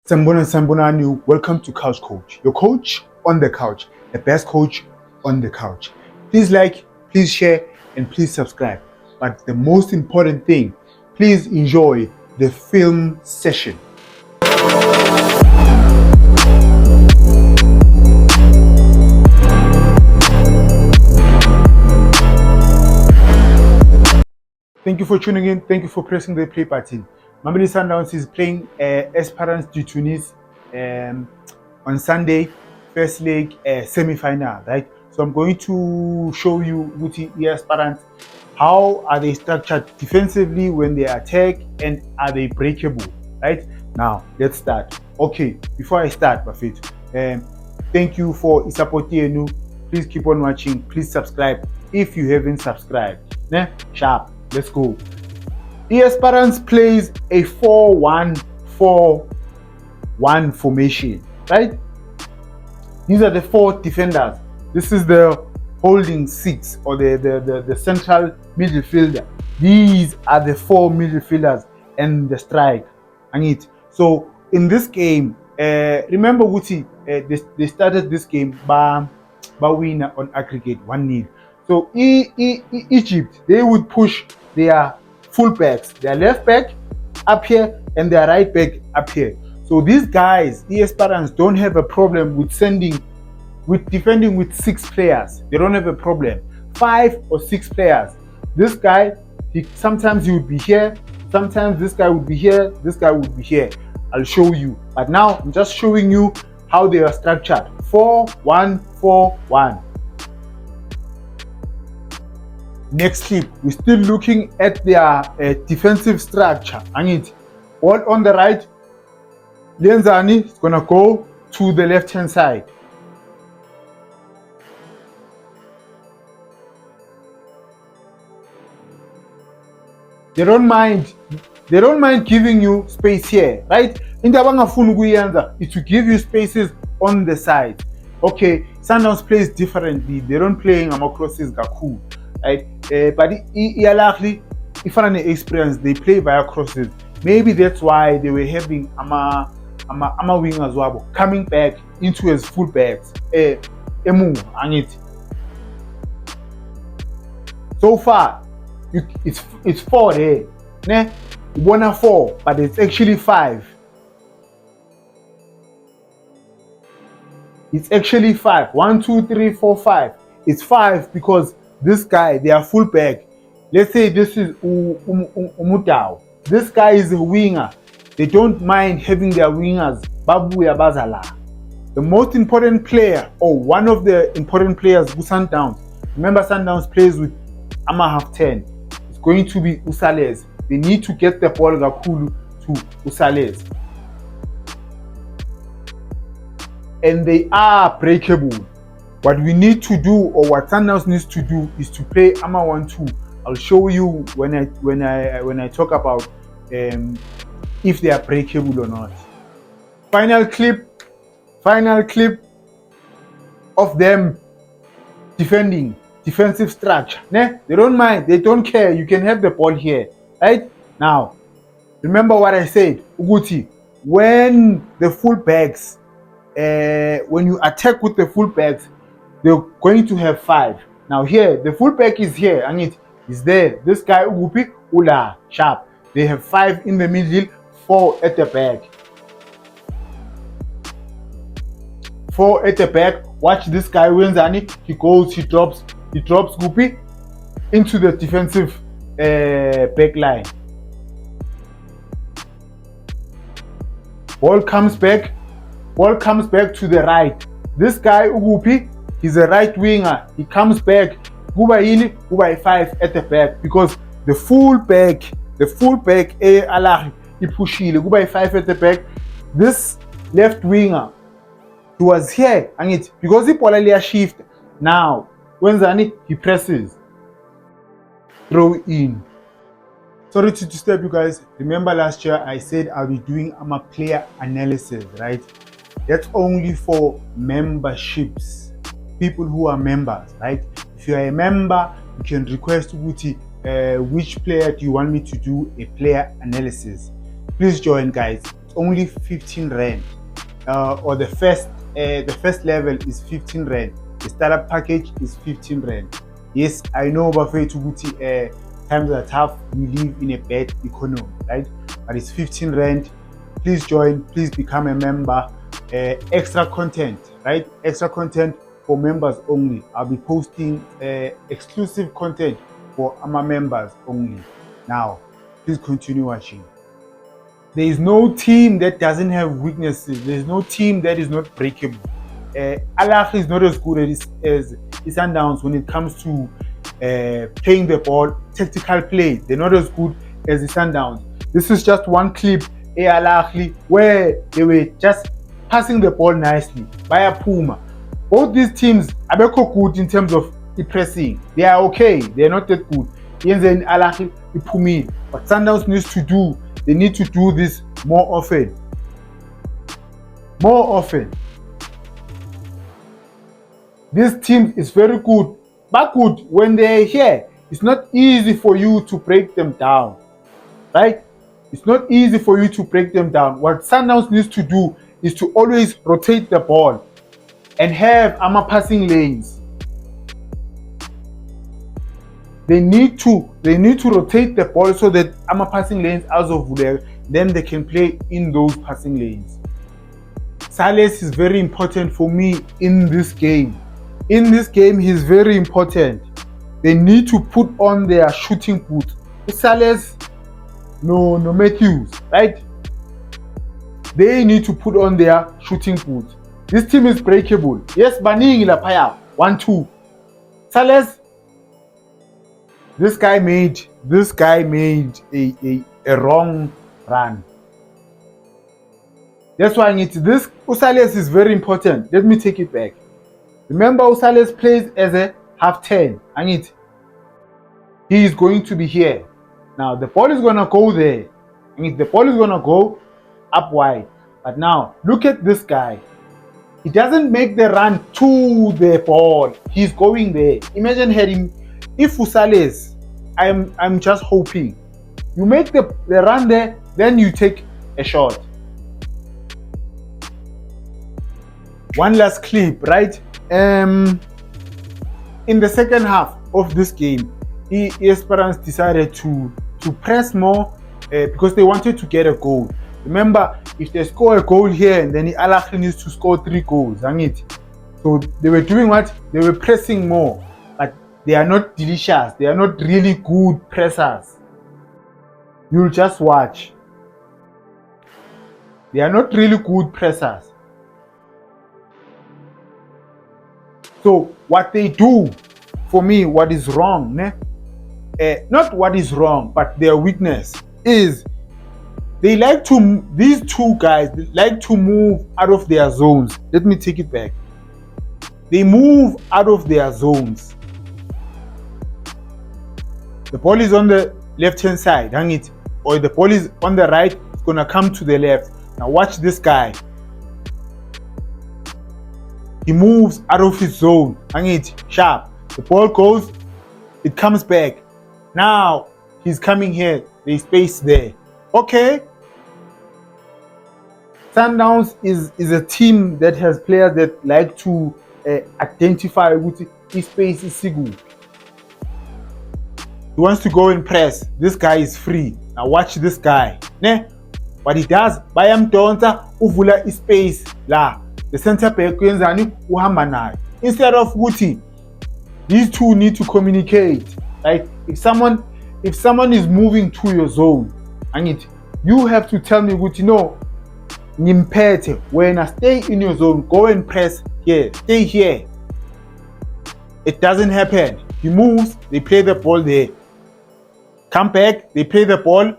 Sambonani, welcome to Couch Coach, your coach on the couch, the best coach on the couch. Please like, please share, and please subscribe. But the most important thing, please enjoy the film session. Thank you for tuning in. Thank you for pressing the play button. Mamelodi Sundowns is playing Esperance de Tunis on Sunday, first leg semi-final, right? So I'm going to show you Esperance, how are they structured defensively when they attack, and are they breakable, right? Now let's start. Okay, before I start, Buffett, thank you for supporting. Please keep on watching. Please subscribe if you haven't subscribed. Sharp. Let's go. Esperance plays a 4-1-4-1 formation, right? These are the four defenders. This is the holding six, or the central midfielder. These are the four midfielders and the strike. So in this game, remember Wuti, they started this game by winner on aggregate 1-0. So Egypt, they would push their fullbacks, their left back up here and their right back up here. So these guys, Esperance, don't have a problem with defending with 6 players. They don't have a problem. 5 or 6 players. This guy, sometimes he would be here, sometimes this guy would be here, this guy would be here. I'll show you. But now I'm just showing you how they are structured. 4-1-4-1. Next clip, we're still looking at their defensive structure. All on the right, Lenzani is gonna go to the left-hand side. They don't mind giving you space here, right? Into abangafuni ukuyenza is to give you spaces on the side. Okay, Sundowns plays differently. They don't play crosses kakhulu, right? But if an experience, they play via crosses. Maybe that's why they were having ama wingers wabo coming back into as fullbacks. So far, it's 4 there. Ne? 1 or 4, but it's actually 5. It's actually 5. 1, 2, 3, 4, 5. It's 5 because this guy, they are fullback. Let's say this is Umutao. This guy is a winger. They don't mind having their wingers. Babuya Bazala. The most important player, or one of the important players, Sundowns. Remember, Sundowns plays with half 10. It's going to be Usales. They need to get the ball Gakulu to Usales. And they are breakable. What we need to do, or what Sundowns needs to do, is to play 1-2. I'll show you when I talk about if they are breakable or not. Final clip of them defensive structure. They don't mind, they don't care. You can have the ball here, right? Now, remember what I said, Uguti, when the fullbacks, when you attack with the fullbacks, they're going to have 5. Now here, the fullback is here, and it is there. This guy, Ugupi, Ula, Sharp. They have 5 in the middle, 4 at the back. 4 at the back. Watch this guy, Wenzani. He goes, he drops Guppy into the defensive back line. Ball comes back to the right. This guy, Guppy, he's a right winger. He comes back. Guba 5 at the back, because the fullback, Alahi, he pushile. Guba 5 at the back. This left winger, he was here, and it because he polally shift. Now, when Zani, he presses, throw in. Sorry to disturb you guys. Remember last year I said I'll be doing a player analysis, right? That's only for memberships, people who are members, right? If you are a member, you can request Wuti, which player do you want me to do a player analysis. Please join, guys. It's only 15 rand, or the first level is 15 rand. The startup package is 15 rand. Yes, I know bafethu ukuthi times are tough, we live in a bad economy, right? But it's 15 rand. Please join, please become a member. Extra content, right? Extra content for members only. I'll be posting exclusive content for our members only. Now, please continue watching. There is no team that doesn't have weaknesses. There is no team that is not breakable. Al Ahly is not as good as Sundowns when it comes to playing the ball, tactical play. They're not as good as the Sundowns. This is just one clip, Al Ahly, where they were just passing the ball nicely by a Puma. Both these teams are good in terms of the pressing. They are okay. They are not that good. Al Ahly, Pumi. What Sundowns needs to do, they need to do this more often. More often. This team is very good. But good when they're here. It's not easy for you to break them down. Right? It's not easy for you to break them down. What Sundowns needs to do is to always rotate the ball and have passing lanes. They need to rotate the ball so that passing lanes out of Vulega, then they can play in those passing lanes. Salas is very important for me in this game. In this game, he's very important. They need to put on their shooting boots. Salas, no Matthews, right? They need to put on their shooting boots. This team is breakable. Yes, Baning Lapaya, 1-2. Salas, this guy made a wrong run. That's why I need this. Salas is very important. Let me take it back. Remember, Salas plays as a half 10. He is going to be here. Now the ball is gonna go there. The ball is gonna go up wide. But now look at this guy. He doesn't make the run to the ball. He's going there. Imagine heading. If Salas, I'm just hoping you make the run there, then you take a shot. One last clip, right? In the second half of this game, Esperance decided to press more because they wanted to get a goal. Remember, if they score a goal here, and then Al Ahly needs to score 3 goals. So they were doing what? They were pressing more, but they are not delicious. They are not really good pressers. You'll just watch. They are not really good pressers. So what they do, for me, what is wrong, not what is wrong, but their weakness is these two guys like to move out of their zones. Let me take it back. They move out of their zones. The ball is on the left-hand side, or the ball is on the right, it's gonna come to the left. Now watch this guy. He moves out of his zone. Sharp. The ball goes, it comes back. Now he's coming here. There's space there. Okay. Sundowns is a team that has players that like to identify which space is Sigu. He wants to go and press. This guy is free. Now watch this guy. What he does, Bayam Donta uvula space la. The center back instead of Guti, these two need to communicate. Like if someone is moving to your zone, you have to tell me Guti, no, Nimpete, when I stay in your zone, go and press here, stay here. It doesn't happen. He moves, they play the ball there. Come back, they play the ball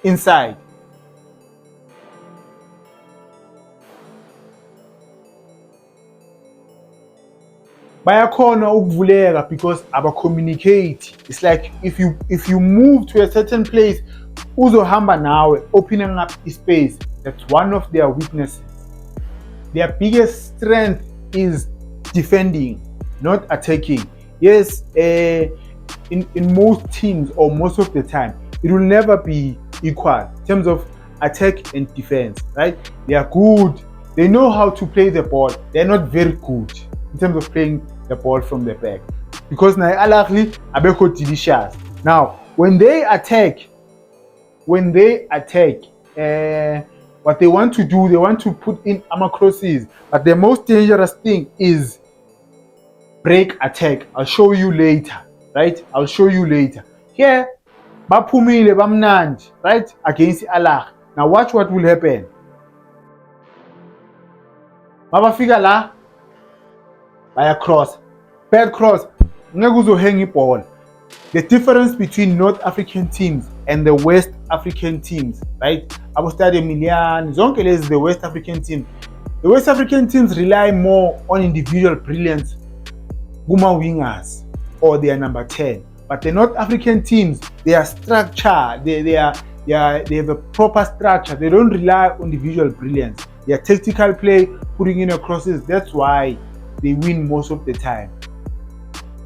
inside. Bayakhona ukuvuleka because aba-communicate. It's like if you move to a certain place, uzohamba nawe, opening up space. That's one of their weaknesses. Their biggest strength is defending, not attacking. Yes, in most teams or most of the time, it will never be equal in terms of attack and defense, right? They are good. They know how to play the ball. They're not very good in terms of playing the ball from the back. Because now Al Ahly abeko delicious. Now, when they attack, what they want to do, they want to put in armor crosses. But the most dangerous thing is break attack. I'll show you later, right? I'll show you later. Here, baphumile bamnandi, right? Against Al Ahly. Now watch what will happen. Mabafika la, baya cross. Bad cross. Ngeke uzohang ibhola. The difference between North African teams and the West African teams, right? Abo Stade Emiliano, zonke lezi the West African teams. The West African teams rely more on individual brilliance, Guma wingers, or they are number 10. But the North African teams, they are structure, they have a proper structure. They don't rely on individual brilliance. Their tactical play, putting in a crosses, that's why they win most of the time.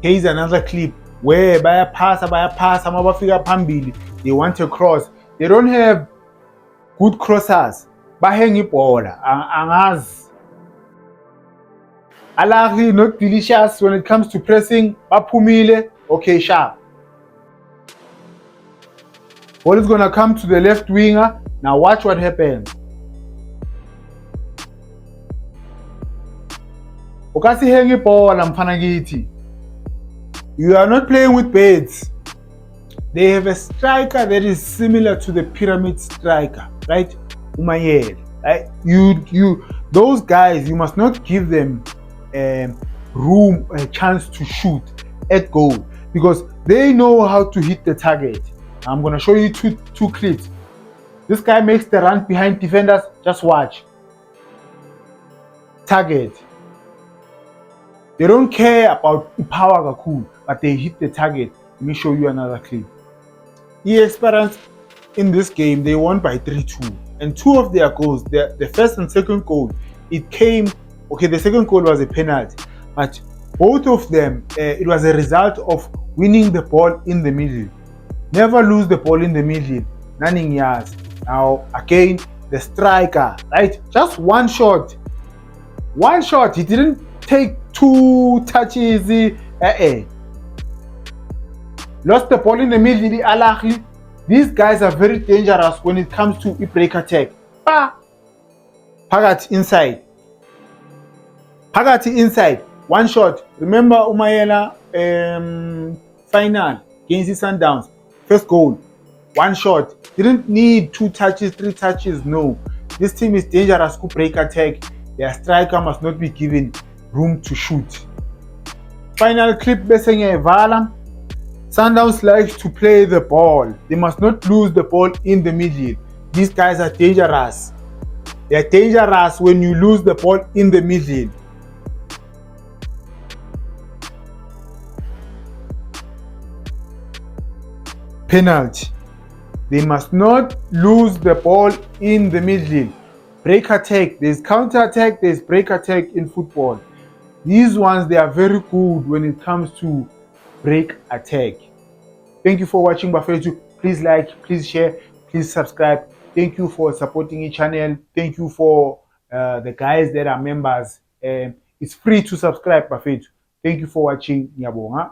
Here's another clip where baya pass, mabafika phambili, they want a cross. They don't have good crossers. Bahang ibhola, angazi. Al Ahly not delicious when it comes to pressing. Baphumile, okay, sharp. Ball is gonna come to the left winger. Now watch what happens. Ukasihenga ibhola mfana kithi. You are not playing with birds. They have a striker that is similar to the pyramid striker, right? Umayele, right? Those guys, you must not give them room, a chance to shoot at goal because they know how to hit the target. I'm gonna show you two clips. This guy makes the run behind defenders. Just watch. Target. They don't care about power kakhulu, but they hit the target. Let me show you another clip. Esperance in this game, they won by 3-2. And two of their goals, the first and second goal, it came, okay, the second goal was a penalty, but both of them, it was a result of winning the ball in the middle. Never lose the ball in the middle. Nothing yards. Now, again, the striker, right? Just one shot. One shot. He didn't take 2 touches. Lost the ball in the middle. Al Ahly. These guys are very dangerous when it comes to a break attack. Phakathi inside. Phakathi inside. One shot. Remember Umayela final against Sundowns. First goal. One shot. Didn't need 2 touches, 3 touches. No. This team is dangerous to break attack. Their striker must not be given room to shoot. Final clip besenge Vala. Sundowns like to play the ball. They must not lose the ball in the middle. These guys are dangerous. They are dangerous when you lose the ball in the middle. Penalty. They must not lose the ball in the middle. Break attack. There's counter attack. There's break attack in football. These ones, they are very good when it comes to break attack. Thank you for watching Bafethu. Please like, please share, please subscribe. Thank you for supporting each channel. Thank you for the guys that are members. It's free to subscribe, Bafethu. Thank you for watching. Ngiyabonga.